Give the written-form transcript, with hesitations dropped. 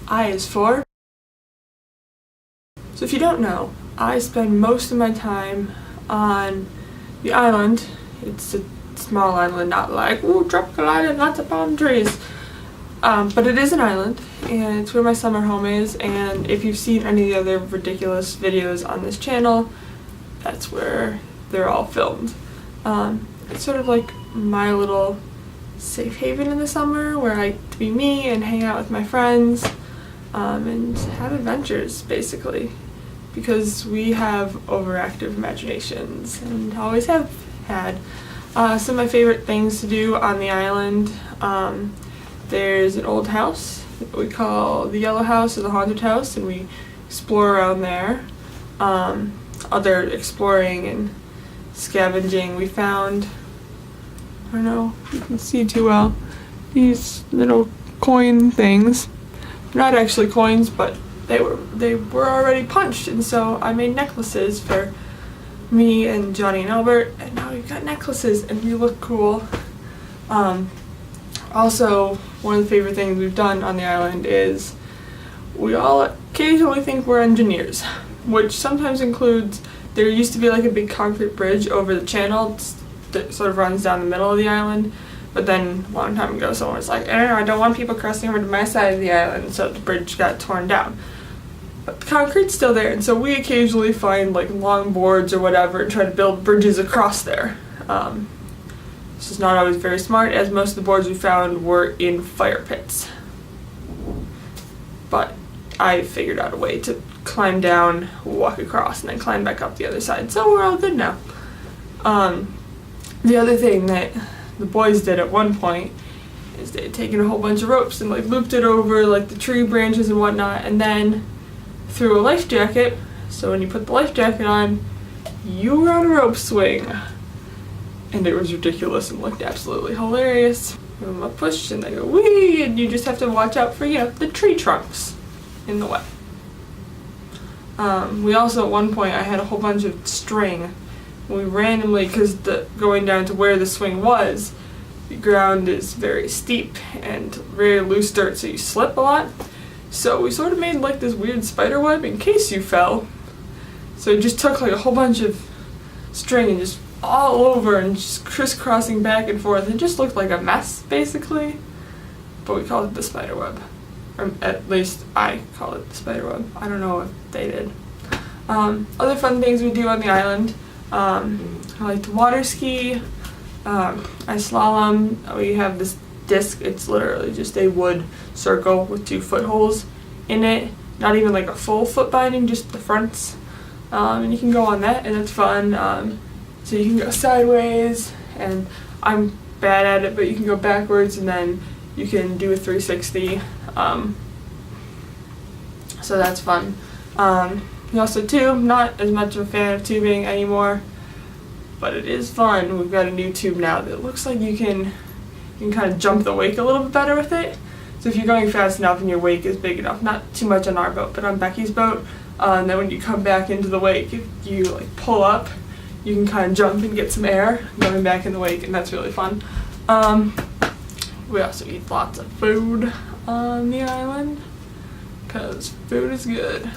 I is for. So if you don't know, I spend most of my time on the island. It's a small island, not like, ooh, tropical island, lots of palm trees. But it is an island, and it's where my summer home is, and if you've seen any of the other ridiculous videos on this channel, that's where they're all filmed. It's sort of like my little safe haven in the summer where I get to be me and hang out with my friends and have adventures, basically, because we have overactive imaginations and always have had. Some of my favorite things to do on the island, there's an old house that we call the Yellow House or the Haunted House, and we explore around there. Other exploring and scavenging, we found, I don't know if you can see too well, these little coin things. Not actually coins, but they were already punched, and so I made necklaces for me and Johnny and Albert, and now we've got necklaces and we look cool. Also, one of the favorite things we've done on the island is we all occasionally think we're engineers, which sometimes includes, there used to be like a big concrete bridge over the channel that sort of runs down the middle of the island, but then a long time ago someone was like, I don't want people crossing over to my side of the island, so the bridge got torn down. But the concrete's still there, and so we occasionally find like long boards or whatever and try to build bridges across there. This is not always very smart, as most of the boards we found were in fire pits. But I figured out a way to climb down, walk across, and then climb back up the other side, so we're all good now. The other thing that the boys did at one point is they had taken a whole bunch of ropes and like looped it over like the tree branches and whatnot, and then threw a life jacket, so when you put the life jacket on, you were on a rope swing. And it was ridiculous and looked absolutely hilarious. Give them a push and they go wee, and you just have to watch out for, the tree trunks in the way. We also, at one point, I had a whole bunch of string. We randomly, because going down to where the swing was, the ground is very steep and very loose dirt, so you slip a lot. So we sort of made like this weird spider web in case you fell. So we just took like a whole bunch of string and just all over and just crisscrossing back and forth. It just looked like a mess, basically. But we called it the spider web. Or at least I call it the spider web. I don't know if they did. Other fun things we do on the island. I like to water ski. I slalom. We have this disc. It's literally just a wood circle with 2 footholes in it. Not even like a full foot binding, just the fronts. And you can go on that, and it's fun. So you can go sideways, and I'm bad at it, but you can go backwards, and then you can do a 360. So that's fun. You also tube, not as much of a fan of tubing anymore, but it is fun. We've got a new tube now that looks like you can kind of jump the wake a little bit better with it. So if you're going fast enough and your wake is big enough, not too much on our boat, but on Becky's boat, and then when you come back into the wake, if you like pull up, you can kind of jump and get some air going back in the wake, and that's really fun. We also eat lots of food on the island, because food is good.